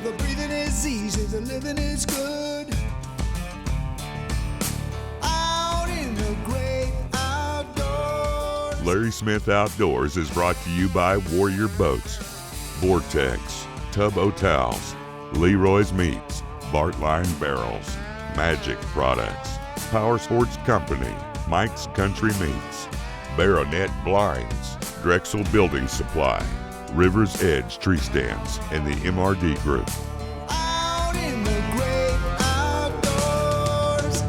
where the breathing is easy, the living is good. Out in the great outdoors. Larry Smith Outdoors is brought to you by Warrior Boats, Vortex, Tub Hotels, Leroy's Meats, Bartline Barrels, Magic Products, Power Sports Company, Mike's Country Meats, Baronet Blinds, Drexel Building Supply, River's Edge Tree Stands, and the MRD Group. Out in the great outdoors.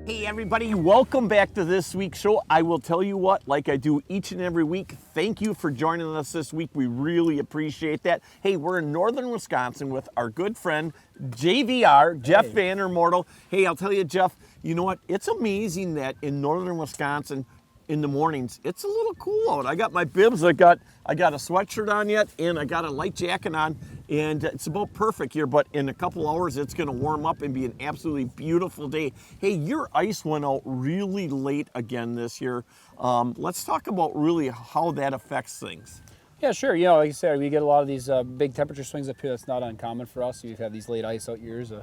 Hey everybody, welcome back to this week's show. I will tell you what, like I do each and every week, thank you for joining us this week. We really appreciate that. Hey, we're in northern Wisconsin with our good friend, JVR, Jeff Van Remortel. Hey, I'll tell you, Jeff, you know what? It's amazing that in northern Wisconsin, in the mornings, it's a little cool out. I got my bibs, I got a sweatshirt on yet, and I got a light jacket on, and it's about perfect here, but in a couple hours, it's gonna warm up and be an absolutely beautiful day. Hey, your ice went out really late again this year. Let's talk about really how that affects things. Yeah, sure. You know, like you said, we get a lot of these big temperature swings up here. That's not uncommon for us. We've had these late ice out years.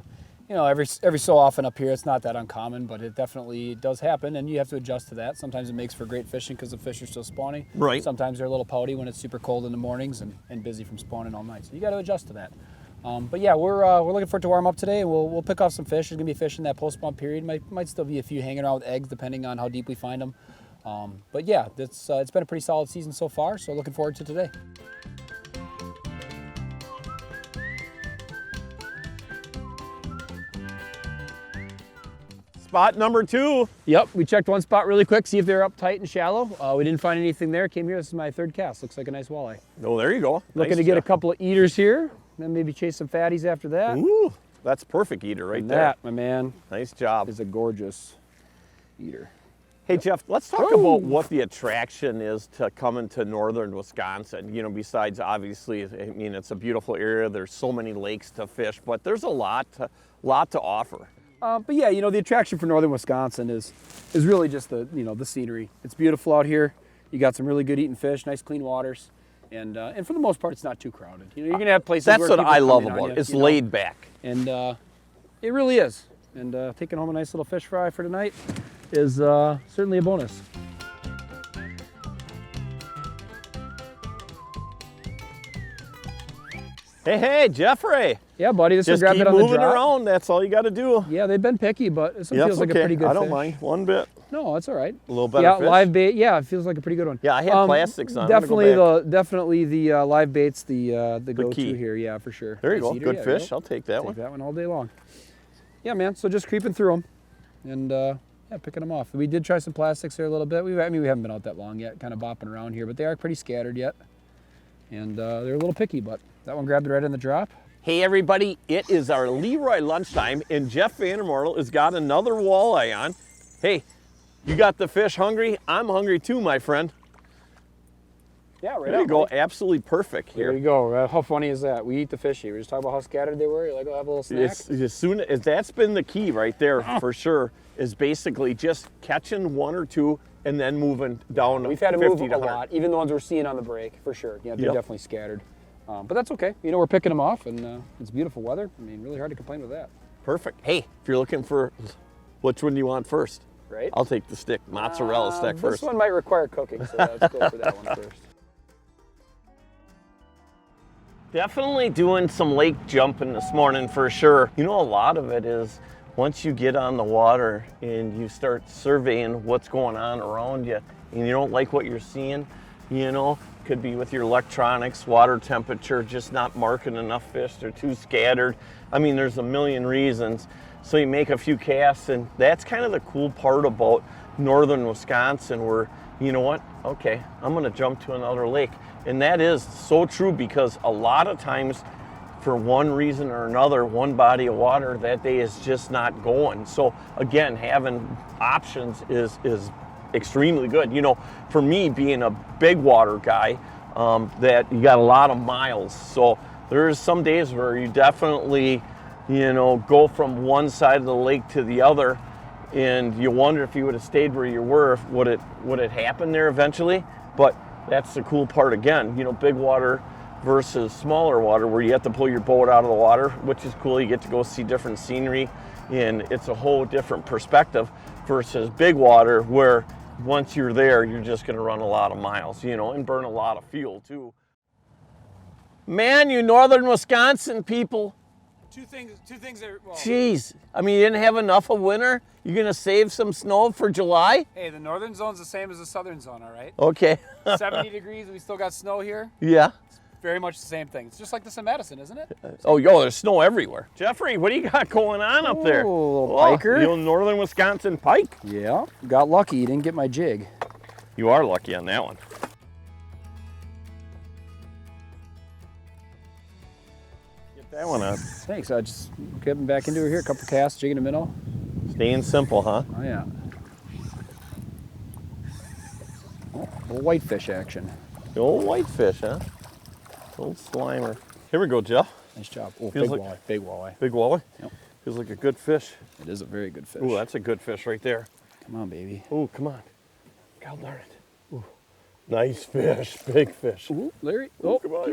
You know, every so often up here, it's not that uncommon, but it definitely does happen, and you have to adjust to that. Sometimes it makes for great fishing because the fish are still spawning. Right. Sometimes they're a little pouty when it's super cold in the mornings and busy from spawning all night. So you got to adjust to that. But yeah, we're looking for it to warm up today, and we'll pick off some fish. There's gonna be fish in that post spawn period. Might still be a few hanging around with eggs, depending on how deep we find them. But yeah, it's been a pretty solid season so far. So looking forward to today. Spot number 2. Yep, we checked one spot really quick, see if they're up tight and shallow. We didn't find anything there. Came here, this is my third cast. Looks like a nice walleye. Oh, there you go. Looking to get a couple of eaters here, then maybe chase some fatties after that. Ooh, that's perfect eater right And there. that, my man, Nice job. is a gorgeous eater. Hey Jeff, let's talk about what the attraction is to coming to northern Wisconsin. You know, besides obviously, I mean, it's a beautiful area. There's so many lakes to fish, but there's a lot to offer. But yeah, you know, the attraction for northern Wisconsin is really just the scenery. It's beautiful out here. You got some really good eating fish, nice clean waters, and for the most part, it's not too crowded. You know, you're gonna have places. That's where what people I come love in on about you, it. It's you know? laid back, and it really is. And taking home a nice little fish fry for tonight is certainly a bonus. Hey, Jeffrey. Yeah, buddy, this Just one grabbed keep it on the moving drop. around. That's all you got to do. Yeah, they've been picky, but this one Yep, feels like okay. a pretty good I don't fish. mind one bit. No, that's all right. A little better Yeah, fish. live bait. Yeah, it feels like a pretty good one. Yeah, I had plastics on. Definitely the live bait's the go-to key. here. Yeah, for sure. There you Nice go. eater, Good yeah, fish. yep. I'll take that Take one. that one all day long. Yeah, man. So just creeping through them, and yeah, picking them off. We did try some plastics here a little bit. I mean, we haven't been out that long yet, kind of bopping around here, but they are pretty scattered yet, and they're a little picky. But that one grabbed it right in the drop. Hey everybody, it is our Leroy lunchtime, and Jeff Van Remortel has got another walleye on. Hey, you got the fish hungry? I'm hungry too, my friend. Yeah, right. There you go, absolutely perfect There you here. go. How funny is that? We eat the fish here. We just talk about how scattered they were. You're like, I'll have a little snack. It's, as soon as that's been the key right there for sure, is basically just catching one or two and then moving down. We've had to 50 move to a 100. lot, even the ones we're seeing on the break, for sure. Yeah, they're Yep. definitely scattered. But that's okay. You know, we're picking them off, and it's beautiful weather. I mean, really hard to complain with that. Perfect. Hey, if you're looking for, which one do you want first? Right? I'll take the stick, mozzarella stick first. This one might require cooking, so let's go for that one first. Definitely doing some lake jumping this morning for sure. You know, a lot of it is once you get on the water and you start surveying what's going on around you and you don't like what you're seeing, you know, could be with your electronics, water temperature, just not marking enough fish. They're too scattered. I mean, there's a million reasons. So you make a few casts, and that's kind of the cool part about northern Wisconsin, where, you know what, okay, I'm gonna jump to another lake. And that is so true, because a lot of times, for one reason or another, one body of water that day is just not going. So again, having options is extremely good. You know, for me, being a big water guy, that you got a lot of miles. So there's some days where you definitely, you know, go from one side of the lake to the other, and you wonder if you would have stayed where you were, would it happen there eventually? But that's the cool part again, you know, big water versus smaller water, where you have to pull your boat out of the water, which is cool. You get to go see different scenery, and it's a whole different perspective, versus big water, where once you're there, you're just gonna run a lot of miles, you know, and burn a lot of fuel too. Man, you northern Wisconsin people. Two things are, well, Jeez, I mean, you didn't have enough of winter? You're gonna save some snow for July? hey, the northern zone's the same as the southern zone, all right? Okay. 70 degrees, we still got snow here. Yeah. Very much the same thing. It's just like this in Madison, isn't it? Oh, yo, there's snow everywhere. Jeffrey, what do you got going on up there? Ooh, a little Oh, piker. you northern Wisconsin pike. Yeah, got lucky. You didn't get my jig. You are lucky on that one. Get that one up. Thanks. I just getting back into it here. A couple casts, jig in the middle. Staying simple, huh? Oh yeah. Oh, a little whitefish action. The old whitefish, huh? Old Slimer. Here we go, Jeff. Nice job. Oh, Feels big like- walleye. Big walleye. Big walleye. Yep. Feels like a good fish. It is a very good fish. Ooh, that's a good fish right there. Come on, baby. Ooh, come on. God darn it. Ooh. Nice fish. Big fish. Ooh, Larry. Oh, Oh, come on.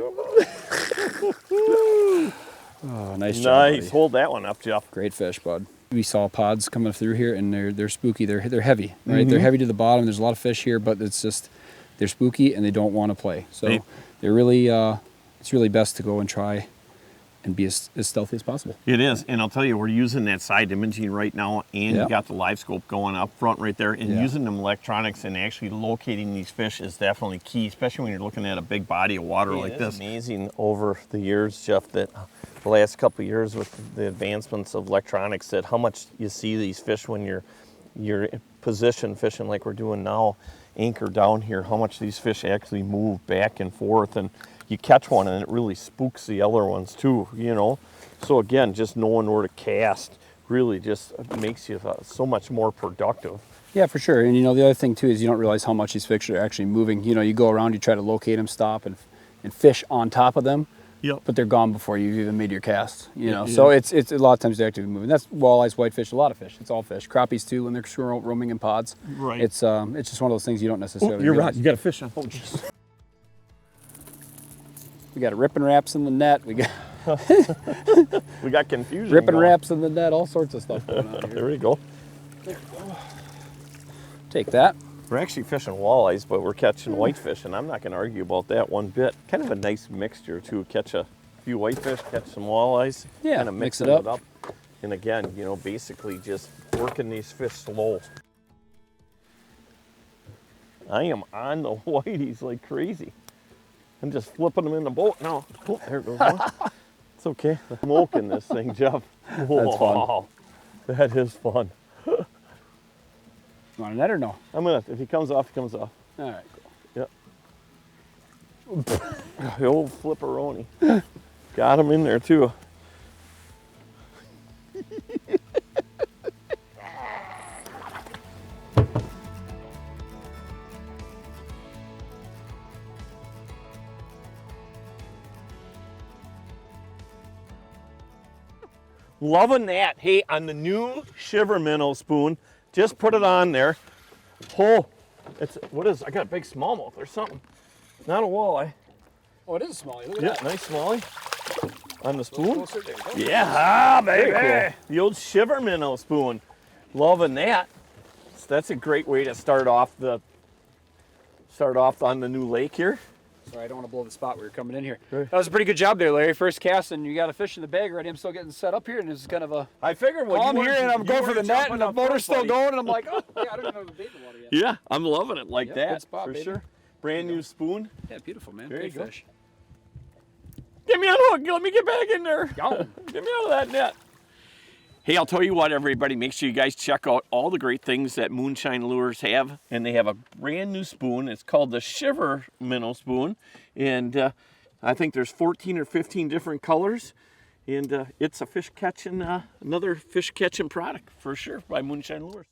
oh nice job. Nice. buddy. Hold that one up, Jeff. Great fish, bud. We saw pods coming through here, and they're spooky. They're heavy, right? They're heavy to the bottom. There's a lot of fish here, but it's just they're spooky and they don't want to play. So Right. they're really it's really best to go and try and be as stealthy as possible. It is, and I'll tell you, we're using that side imaging right now, and Yeah. you got the live scope going up front right there, and Yeah. using them electronics and actually locating these fish is definitely key, especially when you're looking at a big body of water like this. It's amazing over the years, Jeff, that the last couple of years with the advancements of electronics, that how much you see these fish when you're position fishing like we're doing now, anchor down here, how much these fish actually move back and forth, and you catch one and it really spooks the other ones too, you know. So again, just knowing where to cast really just makes you so much more productive. Yeah, for sure. And you know, the other thing too is you don't realize how much these fish are actually moving. You know, you go around, you try to locate them, stop, and fish on top of them. Yep. But they're gone before you've even made your cast. You know, Yeah. so it's a lot of times they're actively moving. That's walleyes, whitefish, a lot of fish. It's all fish. Crappies too when they're roaming in pods. Right. It's just one of those things you don't necessarily. You're right. realize. You got a fish on. Oh, jeez. We got ripping wraps in the net. We got We got confusion. ripping going. wraps in the net. All sorts of stuff going on here. There we go. Take that. We're actually fishing walleyes, but we're catching whitefish, and I'm not going to argue about that one bit. Kind of a nice mixture too. Catch a few whitefish, catch some walleyes. Yeah, kind of mix mixing it up. And again, you know, basically just working these fish slow. I am on the whiteys like crazy. I'm just flipping them in the boat now. Oh, there goes one. It's okay. I'm smoking this thing, Jeff. That's fun. Wow. That is fun. You want a net or no? I'm gonna, if he comes off, he comes off. All right, cool. Yep. The old flipperoni. Got him in there too. Loving that. Hey, on the new Shiver Minnow spoon, just put it on there. Oh, I got a big smallmouth or something. Not a walleye. Oh, it is a smallie. Look at Yeah, that. nice smallie. On the spoon? Closer, there you go. Yeah, baby. Very cool. The old Shiver Minnow spoon. Loving that. So that's a great way to start off on the new lake here. Sorry, I don't want to blow the spot where you're coming in here. Right. That was a pretty good job there, Larry. First cast, and you got a fish in the bag already. I'm still getting set up here, and it's kind of a I figured calm here, and I'm going for the net, and the motor's still going, and I'm like, oh, yeah, I don't even know the bait in the water yet. Yeah, I'm loving it like Yep, that good spot, for baby. sure. Brand new spoon. Yeah, beautiful, man. There you Good go. fish. Get me on hook. Let me get back in there. Yo. Get me out of that net. Hey, I'll tell you what, everybody. Make sure you guys check out all the great things that Moonshine Lures have. And they have a brand new spoon. It's called the Shiver Minnow Spoon. And I think there's 14 or 15 different colors. And it's a fish catching, another fish catching product for sure by Moonshine Lures.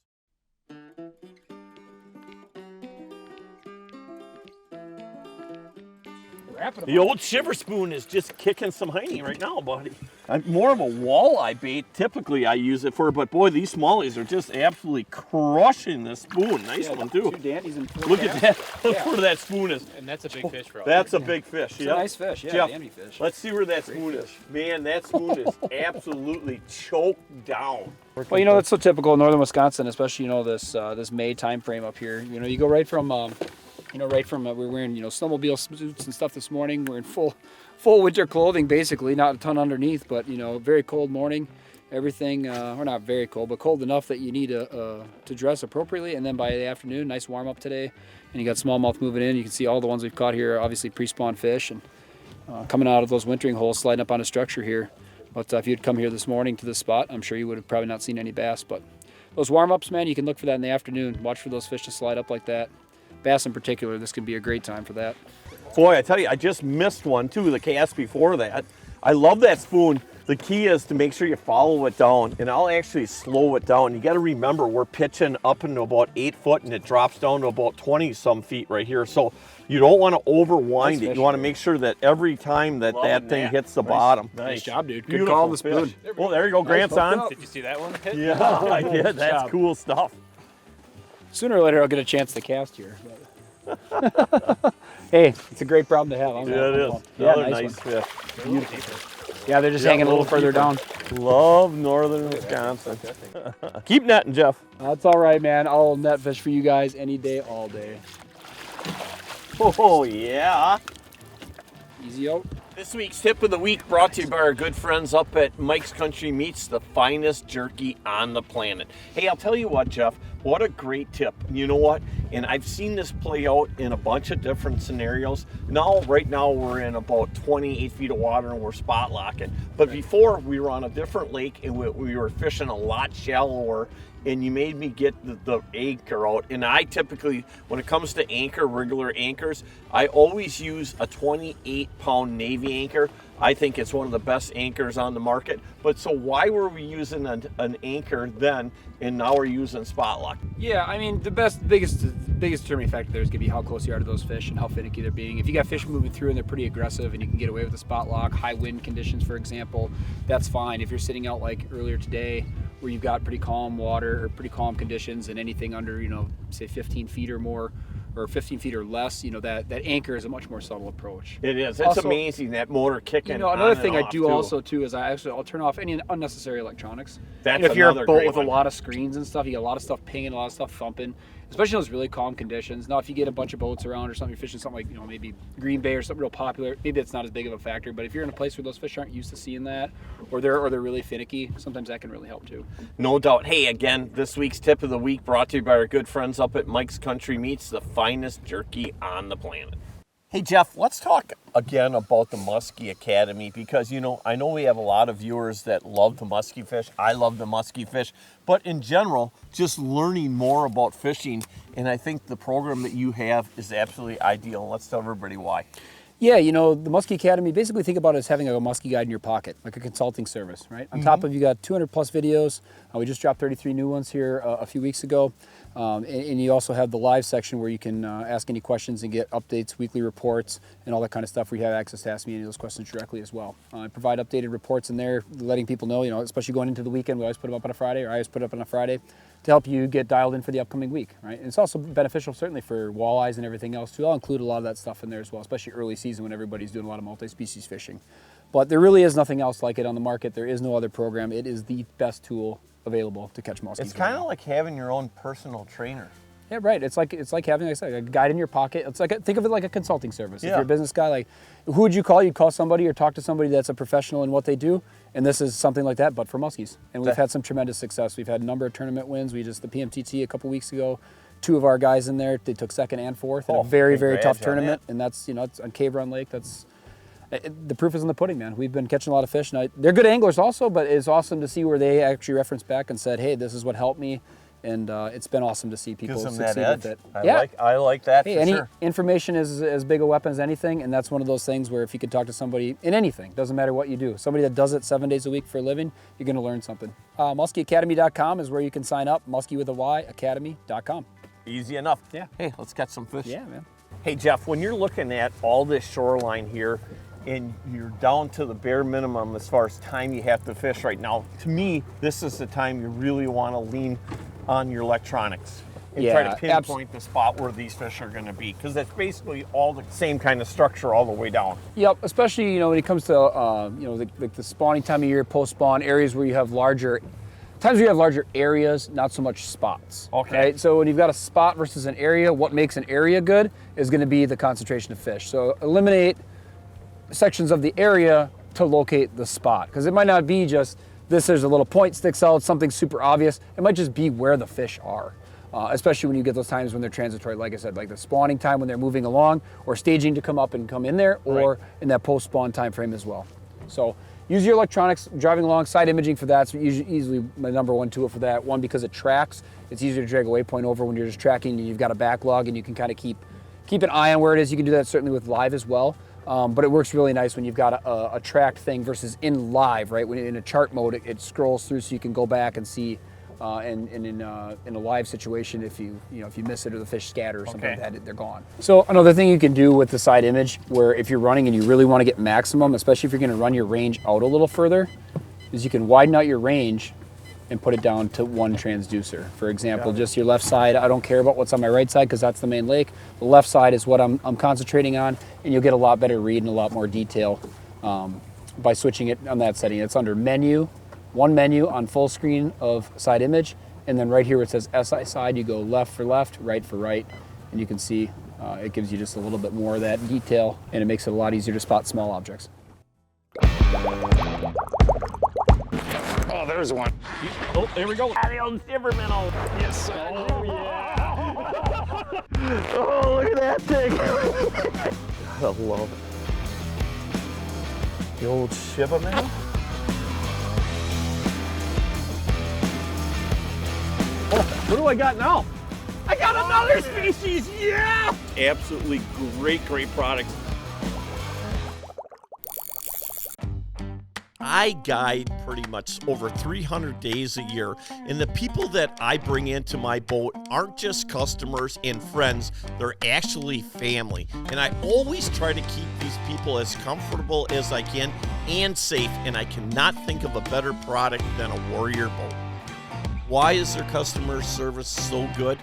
The old Shiver Spoon is just kicking some hiney right now, buddy. I'm more of a walleye bait. Typically, I use it for, but boy, these smallies are just absolutely crushing this spoon. Nice one, too. 2 dandies and 4 Look at that. Look Yeah. where that spoon is. And that's a big fish for us. That's a big fish. It's a nice fish, yeah, Jeff, dandy fish. let's see where that spoon is. Man, that spoon is absolutely choked down. Well, you know, that's so typical of northern Wisconsin, especially, you know, this May time frame up here. You know, you go right from, we're wearing, snowmobile suits and stuff this morning. We're in full winter clothing, basically, not a ton underneath, but, very cold morning. Everything, or not very cold, but cold enough that you need to dress appropriately. And then by the afternoon, nice warm up today. And you got smallmouth moving in. You can see all the ones we've caught here, obviously pre-spawn fish, and coming out of those wintering holes, sliding up on a structure here. But if you'd come here this morning to this spot, I'm sure you would have probably not seen any bass. But those warm-ups, man, you can look for that in the afternoon. Watch for those fish to slide up like that. Bass in particular, this could be a great time for that. Boy, I tell you, I just missed one too, the cast before that. I love that spoon. The key is to make sure you follow it down, and I'll actually slow it down. You got to remember, we're pitching up into about 8 foot, and it drops down to about 20-some feet right here. So you don't want to overwind it. You want to make sure that every time that thing hits the bottom. Nice job, dude. Good Beautiful call on the spoon. fish. Well, there you go. Grant's on. Did you see that one? Yeah, I did. That's job. cool stuff. Sooner or later, I'll get a chance to cast here. Hey, it's a great problem to have. Yeah, it is. Yeah, Another nice nice one. fish. Yeah, they're just hanging a little further down. Love northern Wisconsin. Keep netting, Jeff. That's all right, man. I'll net fish for you guys any day, all day. Oh, yeah. Easy out. This week's tip of the week brought to you by our good friends up at Mike's Country Meats, the finest jerky on the planet. Hey, I'll tell you what, Jeff, what a great tip. You know what? And I've seen this play out in a bunch of different scenarios. Right now we're in about 28 feet of water and we're spot locking. But before we were on a different lake and we were fishing a lot shallower, and you made me get the anchor out. And I typically, when it comes to regular anchors, I always use a 28-pound Navy anchor. I think it's one of the best anchors on the market. But so why were we using an anchor then, and now we're using spot lock? Yeah, I mean, the biggest determining factor there is going to be how close you are to those fish and how finicky they're being. If you got fish moving through and they're pretty aggressive and you can get away with a spot lock, high wind conditions, for example, that's fine. If you're sitting out like earlier today where you've got pretty calm water or pretty calm conditions and anything under, say 15 feet or more, or 15 feet or less, that anchor is a much more subtle approach. It is. It's also amazing, that motor kicking. Another thing I do also too is I'll turn off any unnecessary electronics. That's if you're another a boat great with one. a lot of screens and stuff, you get a lot of stuff pinging, a lot of stuff thumping, especially in those really calm conditions. Now, if you get a bunch of boats around or something, you're fishing something like maybe Green Bay or something real popular, maybe it's not as big of a factor. But if you're in a place where those fish aren't used to seeing that, or they're really finicky, sometimes that can really help too. No doubt. Hey, again, this week's tip of the week brought to you by our good friends up at Mike's Country Meats, the finest jerky on the planet. Hey, Jeff, let's talk again about the Muskie Academy because, I know we have a lot of viewers that love the muskie fish. I love the muskie fish. But in general, just learning more about fishing, and I think the program that you have is absolutely ideal. Let's tell everybody why. Yeah, the Muskie Academy, basically think about it as having a muskie guide in your pocket, like a consulting service, right? On top of, you got 200 plus videos. We just dropped 33 new ones here a few weeks ago. And you also have the live section where you can ask any questions and get updates, weekly reports, and all that kind of stuff where you have access to ask me any of those questions directly as well. I provide updated reports in there, letting people know, especially going into the weekend, we always put them up on a Friday, or I always put it up on a Friday, to help you get dialed in for the upcoming week, right? And it's also beneficial certainly for walleyes and everything else too. I'll include a lot of that stuff in there as well, especially early season when everybody's doing a lot of multi-species fishing. But there really is nothing else like it on the market. There is no other program. It is the best tool available to catch muskies. It's kind of like having your own personal trainer. Yeah, right. It's like having, like I said, a guide in your pocket. It's like think of it like a consulting service. Yeah. If you're a business guy, like who would you call? You'd call somebody or talk to somebody that's a professional in what they do. And this is something like that, but for muskies. And we've had some tremendous success. We've had a number of tournament wins. The PMTT a couple weeks ago 2 of our guys in there. They took 2nd and 4th in a very, very tough tournament. And that's, you know, it's on Cave Run Lake. That's the proof is in the pudding, man. We've been catching a lot of fish. And they're good anglers also, but it's awesome to see where they actually referenced back and said, hey, this is what helped me. And it's been awesome to see people succeed with it. I like that. Hey, any information is as big a weapon as anything, and that's one of those things where if you could talk to somebody in anything, doesn't matter what you do, somebody that does it 7 days a week for a living, you're going to learn something. MuskieAcademy.com is where you can sign up. Muskie with a Y, Academy.com. Easy enough. Yeah. Hey, let's catch some fish. Yeah, man. Hey, Jeff, when you're looking at all this shoreline here, and you're down to the bare minimum as far as time you have to fish right now, to me, this is the time you really want to lean on your electronics and try to pinpoint the spot where these fish are going to be, because that's basically all the same kind of structure all the way down. Yep, especially, you know, when it comes to you know, the spawning time of year, post-spawn areas where you have larger areas, not so much spots. Okay. Right? So when you've got a spot versus an area, what makes an area good is going to be the concentration of fish. So eliminate sections of the area to locate the spot, because it might not be just this, there's a little point sticks out, something super obvious. It might just be where the fish are, especially when you get those times when they're transitory, like I said, like the spawning time when they're moving along, or staging to come up and come in there, or in that post-spawn time frame as well. So use your electronics, driving along, side imaging for that. So easily my number 1 tool for that. One, because it tracks. It's easier to drag a waypoint over when you're just tracking and you've got a backlog and you can kind of keep an eye on where it is. You can do that certainly with live as well. But it works really nice when you've got a tracked thing versus in live, right? When in a chart mode, it scrolls through so you can go back and see. And in a live situation, if you miss it or the fish scatter or something like that, they're gone. So another thing you can do with the side image, where if you're running and you really want to get maximum, especially if you're going to run your range out a little further, is you can widen out your range and put it down to 1 transducer. For example, just your left side, I don't care about what's on my right side because that's the main lake. The left side is what I'm concentrating on, and you'll get a lot better read and a lot more detail by switching it on that setting. It's under menu, 1 menu on full screen of side image, and then right here where it says SI side, you go left for left, right for right, and you can see it gives you just a little bit more of that detail, and it makes it a lot easier to spot small objects. Oh, there's one. Oh, there we go. The old silver minnow. Yes, sir. Oh, yeah. Oh, look at that thing. I love it. The old Shiba minnow. Oh, what do I got now? I got another species. Yeah. Absolutely great products. I guide pretty much over 300 days a year, and the people that I bring into my boat aren't just customers and friends, they're actually family. And I always try to keep these people as comfortable as I can and safe, and I cannot think of a better product than a Warrior boat. Why is their customer service so good?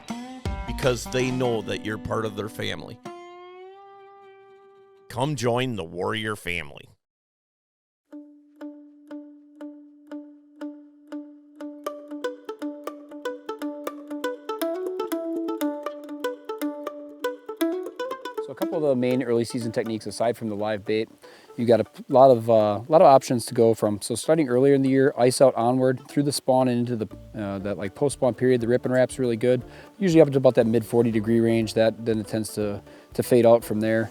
Because they know that you're part of their family. Come join the Warrior family. So a couple of the main early season techniques aside from the live bait, you got a lot of options to go from. So starting earlier in the year, ice out onward through the spawn and into the that like post spawn period. The rip and wrap's really good. Usually up to about that mid 40-degree range. That then it tends to fade out from there.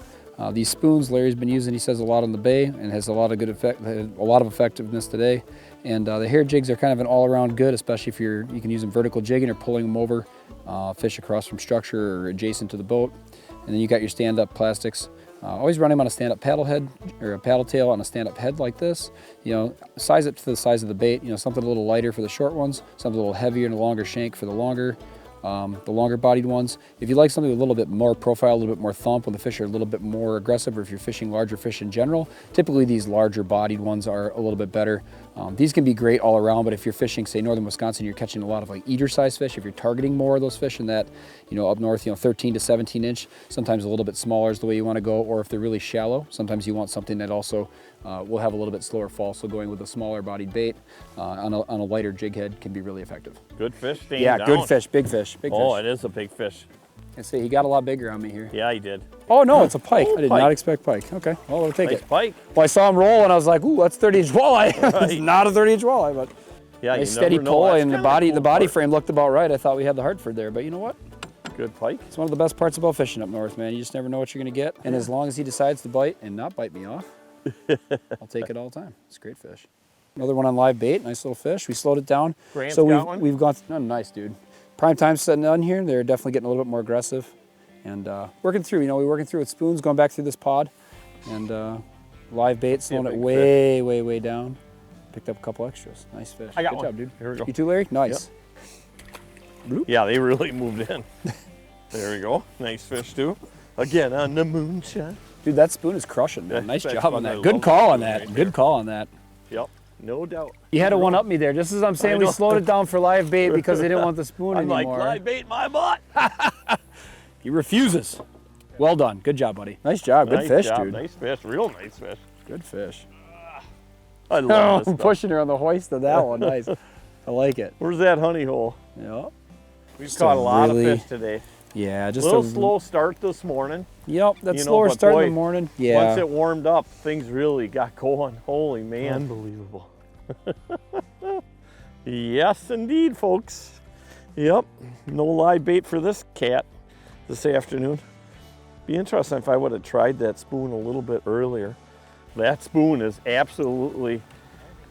These spoons Larry's been using, he says, a lot on the bay and has a lot of good effect, a lot of effectiveness today. And the hair jigs are kind of an all-around good, especially if you can use them vertical jigging or pulling them over, fish across from structure or adjacent to the boat. And then you got your stand-up plastics. Always run them on a stand-up paddle head or a paddle tail on a stand-up head like this. You know, size it to the size of the bait. You know, something a little lighter for the short ones, something a little heavier and a longer shank for the longer bodied ones. If you like something with a little bit more profile, a little bit more thump, when the fish are a little bit more aggressive, or if you're fishing larger fish in general, typically these larger bodied ones are a little bit better. These can be great all around, but if you're fishing, say, northern Wisconsin, you're catching a lot of like eater size fish. If you're targeting more of those fish in that, you know, up north, you know, 13 to 17 inch, sometimes a little bit smaller is the way you want to go. Or if they're really shallow, sometimes you want something that also will have a little bit slower fall. So going with a smaller bodied bait on a lighter jig head can be really effective. Good fish staying down. Yeah, good fish, big fish, big fish. Oh, it is a big fish. I see, he got a lot bigger on me here. Yeah, he did. Oh no, it's a pike. Oh, I did not expect pike. Okay, well, we'll take Nice it. pike. Well, I saw him roll and I was like, ooh, that's 30-inch walleye. It's not a 30-inch walleye, but Yeah, nice you steady never know. pull, That's and the kinda body cool the body part. frame looked about right. I thought we had the Hartford there, but you know what? Good pike. It's one of the best parts about fishing up north, man. You just never know what you're gonna get. And as long as he decides to bite and not bite me off, I'll take it all the time. It's a great fish. Another one on live bait, nice little fish. We slowed it down. Grant's so got one? we've gone, oh, nice dude. Prime time setting on here. They're definitely getting a little bit more aggressive. And working through, we're working through with spoons, going back through this pod. And live bait, slowing it way down. Picked up a couple extras. Nice fish. I got Good one. job, dude. Here we go. You too, Larry? Nice. Yeah, they really moved in. There we go. Nice fish too. Again on the moonshine. Dude, that spoon is crushing, man. Nice That's job fun. on I that. love Good call that on spoon that. right Good there. call on that. Yep, no doubt. You had to one-up me there. Just as I'm saying, we know. slowed it down for live bait because they didn't want the spoon I'm anymore. like, live bait my butt. He refuses. Well done. Good job, buddy. Nice job. Good Nice fish, job. dude. Nice fish. Real nice fish. Good fish. I love Oh, this stuff. pushing her on the hoist of that one. Nice. I like it. Where's that honey hole? Yep. We've caught a lot really- of fish today. Yeah, A just little a slow start this morning. Yep, that You know, slower but start in boy, the morning. Yeah. Once it warmed up, things really got going. Holy man. Unbelievable. Yes, indeed, folks. Yep, no live bait for this cat this afternoon. Be interesting if I would have tried that spoon a little bit earlier. That spoon is absolutely,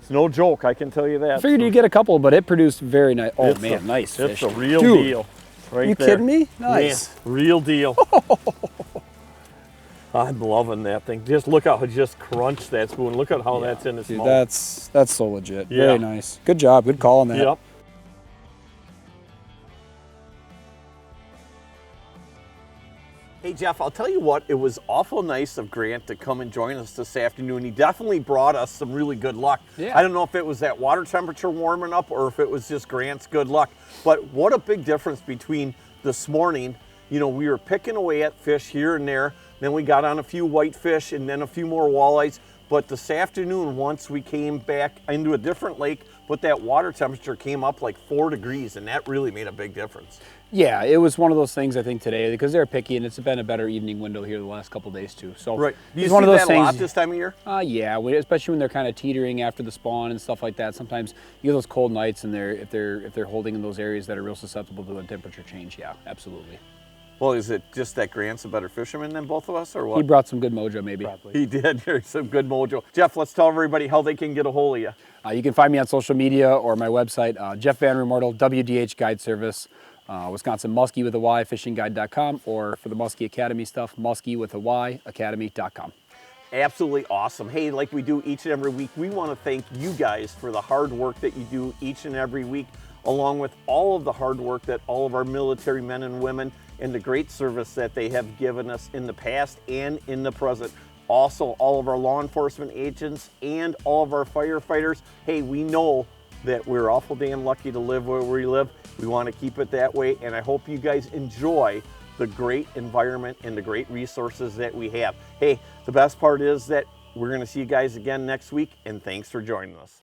it's no joke, I can tell you that. I figured you'd get a couple, but it produced very nice. Oh, man, nice It's fish. a real Dude, deal. Right you there. kidding me? Nice. Man, real deal. I'm loving that thing. Just look how it just crunched that spoon. Look at how that's in the Dude, smoke. that's so legit. Yeah. Very nice. Good job. Good call on that. Yep. Hey Jeff, I'll tell you what, it was awful nice of Grant to come and join us this afternoon. He definitely brought us some really good luck. Yeah. I don't know if it was that water temperature warming up or if it was just Grant's good luck, but what a big difference between this morning. We were picking away at fish here and there, then we got on a few whitefish and then a few more walleyes. But this afternoon, once we came back into a different lake, but that water temperature came up like 4 degrees, and that really made a big difference. Yeah, it was one of those things I think today because they're picky and it's been a better evening window here the last couple of days too. So Right. Do you it's see one of those that a things. lot this time of year? Yeah, especially when they're kind of teetering after the spawn and stuff like that. Sometimes you get those cold nights and if they're holding in those areas that are real susceptible to a temperature change. Yeah, absolutely. Well, is it just that Grant's a better fisherman than both of us, or what? He brought some good mojo, maybe. He did. There's some good mojo. Jeff, let's tell everybody how they can get a hold of you. You can find me on social media or my website, Jeff Van Remortel, WDH Guide Service, Wisconsin Muskie with a Y, fishingguide.com, or for the Muskie Academy stuff, Muskie with a Y, academy.com. Absolutely awesome. Hey, like we do each and every week, we want to thank you guys for the hard work that you do each and every week, along with all of the hard work that all of our military men and women and the great service that they have given us in the past and in the present. Also, all of our law enforcement agents and all of our firefighters. Hey, we know that we're awful damn lucky to live where we live. We want to keep it that way, and I hope you guys enjoy the great environment and the great resources that we have. Hey, the best part is that we're going to see you guys again next week, and thanks for joining us.